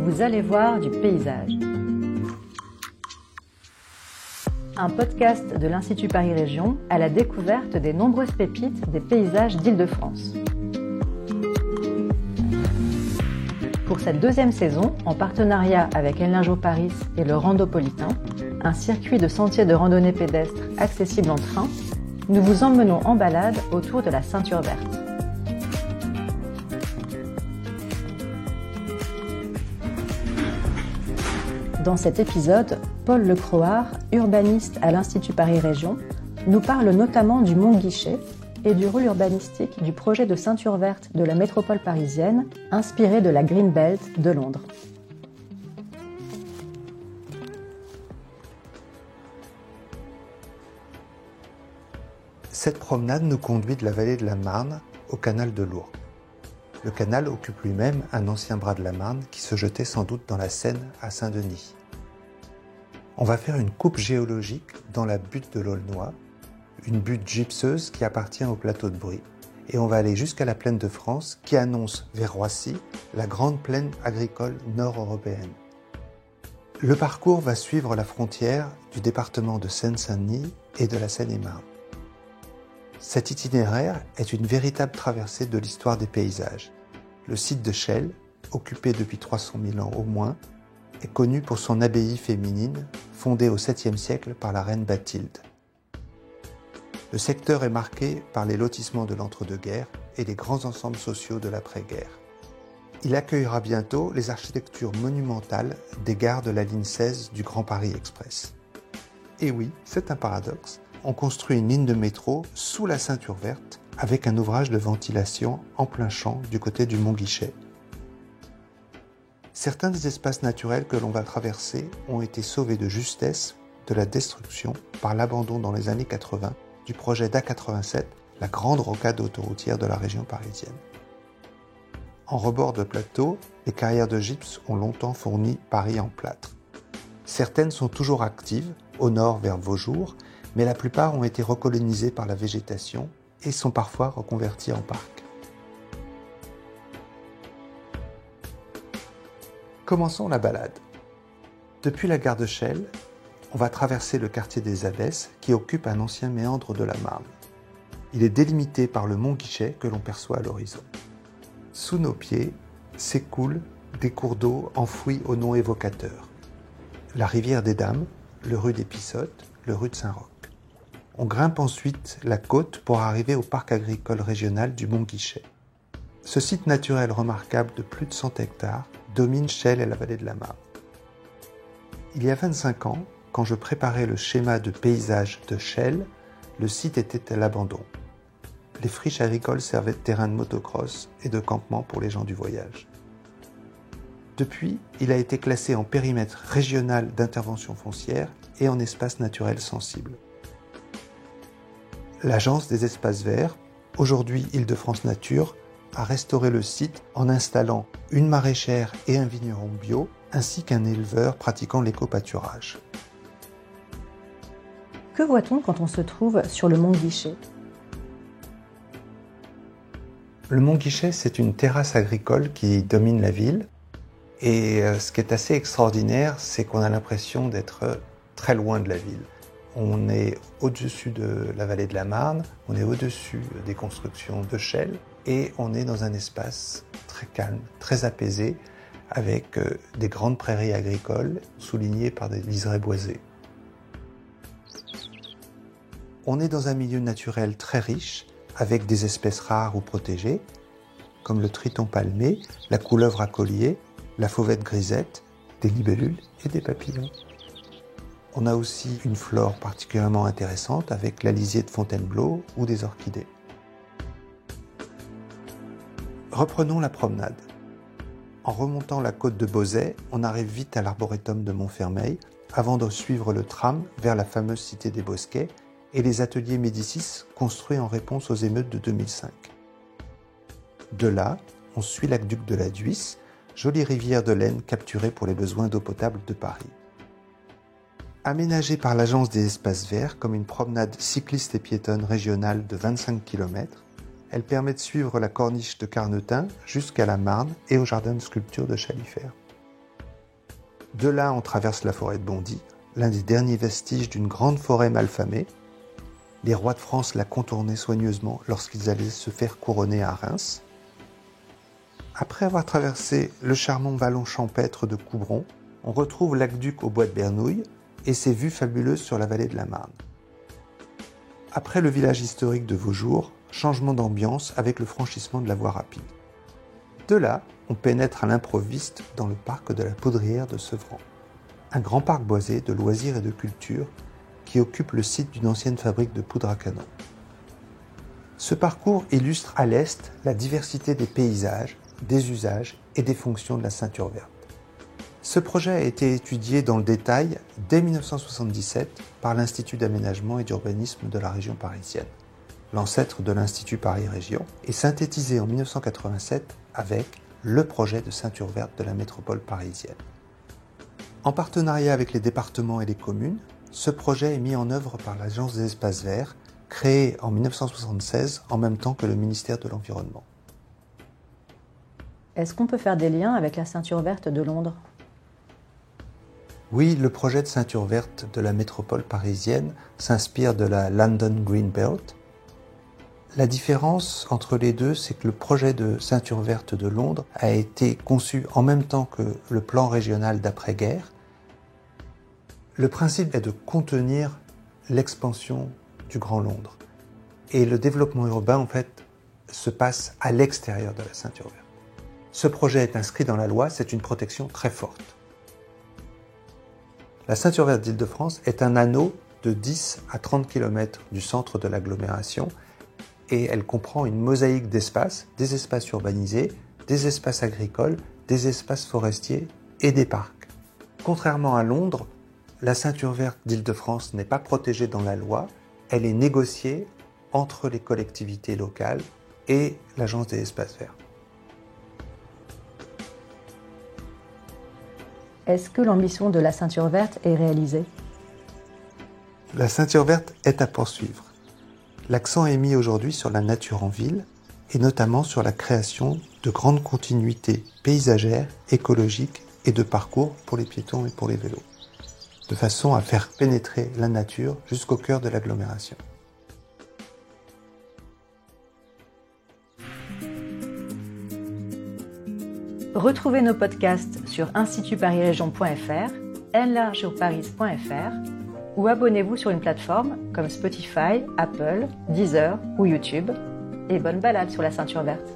Vous allez voir du paysage. Un podcast de l'Institut Paris Région à la découverte des nombreuses pépites des paysages d'Île-de-France. Pour cette deuxième saison, en partenariat avec El Lingeau Paris et le Randopolitain, un circuit de sentiers de randonnée pédestre accessible en train, nous vous emmenons en balade autour de la Ceinture Verte. Dans cet épisode, Paul Lecroart, urbaniste à l'Institut Paris Région, nous parle notamment du Mont Guichet et du rôle urbanistique du projet de ceinture verte de la métropole parisienne, inspiré de la Green Belt de Londres. Cette promenade nous conduit de la vallée de la Marne au canal de l'Ourcq. Le canal occupe lui-même un ancien bras de la Marne qui se jetait sans doute dans la Seine à Saint-Denis. On va faire une coupe géologique dans la butte de l'Aulnois, une butte gypseuse qui appartient au plateau de Brie. Et on va aller jusqu'à la plaine de France qui annonce vers Roissy la grande plaine agricole nord-européenne. Le parcours va suivre la frontière du département de Seine-Saint-Denis et de la Seine-et-Marne. Cet itinéraire est une véritable traversée de l'histoire des paysages. Le site de Chelles, occupé depuis 300 000 ans au moins, est connu pour son abbaye féminine, fondée au 7e siècle par la reine Bathilde. Le secteur est marqué par les lotissements de l'entre-deux-guerres et les grands ensembles sociaux de l'après-guerre. Il accueillera bientôt les architectures monumentales des gares de la ligne 16 du Grand Paris Express. Et oui, c'est un paradoxe, on construit une ligne de métro sous la ceinture verte avec un ouvrage de ventilation en plein champ du côté du Mont Guichet. Certains des espaces naturels que l'on va traverser ont été sauvés de justesse de la destruction par l'abandon dans les années 80 du projet d'A87, la grande rocade autoroutière de la région parisienne. En rebord de plateau, les carrières de gypse ont longtemps fourni Paris en plâtre. Certaines sont toujours actives, au nord vers Vaujours, mais la plupart ont été recolonisées par la végétation et sont parfois reconverties en parcs. Commençons la balade. Depuis la gare de Chelles, on va traverser le quartier des Abbesses qui occupe un ancien méandre de la Marne. Il est délimité par le Mont Guichet que l'on perçoit à l'horizon. Sous nos pieds s'écoulent des cours d'eau enfouis au nom évocateur. La rivière des Dames, le rue des Pissottes, le rue de Saint-Roch. On grimpe ensuite la côte pour arriver au parc agricole régional du Mont Guichet. Ce site naturel remarquable de plus de 100 hectares domine Chelles et la vallée de la Marne. Il y a 25 ans, quand je préparais le schéma de paysage de Chelles, le site était à l'abandon. Les friches agricoles servaient de terrain de motocross et de campement pour les gens du voyage. Depuis, il a été classé en périmètre régional d'intervention foncière et en espace naturel sensible. L'Agence des espaces verts, aujourd'hui Île-de-France Nature, a restauré le site en installant une maraîchère et un vigneron bio, ainsi qu'un éleveur pratiquant l'éco-pâturage. Que voit-on quand on se trouve sur le Mont Guichet ? Le Mont Guichet, c'est une terrasse agricole qui domine la ville. Et ce qui est assez extraordinaire, c'est qu'on a l'impression d'être très loin de la ville. On est au-dessus de la vallée de la Marne, on est au-dessus des constructions de Chelles et on est dans un espace très calme, très apaisé, avec des grandes prairies agricoles soulignées par des liserés boisés. On est dans un milieu naturel très riche, avec des espèces rares ou protégées, comme le triton palmé, la couleuvre à collier, la fauvette grisette, des libellules et des papillons. On a aussi une flore particulièrement intéressante avec l'alisier de Fontainebleau ou des orchidées. Reprenons la promenade. En remontant la côte de Bauzet, on arrive vite à l'arboretum de Montfermeil avant de suivre le tram vers la fameuse cité des Bosquets et les ateliers Médicis construits en réponse aux émeutes de 2005. De là, on suit l'aqueduc de la Dhuisse, jolie rivière de l'Aisne capturée pour les besoins d'eau potable de Paris. Aménagée par l'Agence des espaces verts comme une promenade cycliste et piétonne régionale de 25 km, elle permet de suivre la corniche de Carnetin jusqu'à la Marne et au jardin de sculpture de Chalifert. De là, on traverse la forêt de Bondy, l'un des derniers vestiges d'une grande forêt malfamée. Les rois de France la contournaient soigneusement lorsqu'ils allaient se faire couronner à Reims. Après avoir traversé le charmant vallon champêtre de Coubron, on retrouve l'aqueduc au bois de Bernouilles et ses vues fabuleuses sur la vallée de la Marne. Après le village historique de Vaujours, changement d'ambiance avec le franchissement de la voie rapide. De là, on pénètre à l'improviste dans le parc de la Poudrière de Sevran, un grand parc boisé de loisirs et de culture qui occupe le site d'une ancienne fabrique de poudre à canon. Ce parcours illustre à l'est la diversité des paysages, des usages et des fonctions de la ceinture verte. Ce projet a été étudié dans le détail dès 1977 par l'Institut d'aménagement et d'urbanisme de la région parisienne, l'ancêtre de l'Institut Paris Région, et synthétisé en 1987 avec le projet de ceinture verte de la métropole parisienne. En partenariat avec les départements et les communes, ce projet est mis en œuvre par l'Agence des espaces verts, créée en 1976 en même temps que le ministère de l'Environnement. Est-ce qu'on peut faire des liens avec la ceinture verte de Londres ? Oui, le projet de ceinture verte de la métropole parisienne s'inspire de la London Green Belt. La différence entre les deux, c'est que le projet de ceinture verte de Londres a été conçu en même temps que le plan régional d'après-guerre. Le principe est de contenir l'expansion du Grand Londres. Et le développement urbain, en fait, se passe à l'extérieur de la ceinture verte. Ce projet est inscrit dans la loi, c'est une protection très forte. La ceinture verte d'Île-de-France est un anneau de 10 à 30 km du centre de l'agglomération et elle comprend une mosaïque d'espaces, des espaces urbanisés, des espaces agricoles, des espaces forestiers et des parcs. Contrairement à Londres, la ceinture verte d'Île-de-France n'est pas protégée dans la loi, elle est négociée entre les collectivités locales et l'Agence des espaces verts. Est-ce que l'ambition de la ceinture verte est réalisée ? La ceinture verte est à poursuivre. L'accent est mis aujourd'hui sur la nature en ville et notamment sur la création de grandes continuités paysagères, écologiques et de parcours pour les piétons et pour les vélos, de façon à faire pénétrer la nature jusqu'au cœur de l'agglomération. Retrouvez nos podcasts sur institutparisregion.fr, enlargeurparis.fr ou abonnez-vous sur une plateforme comme Spotify, Apple, Deezer ou YouTube. Et bonne balade sur la ceinture verte.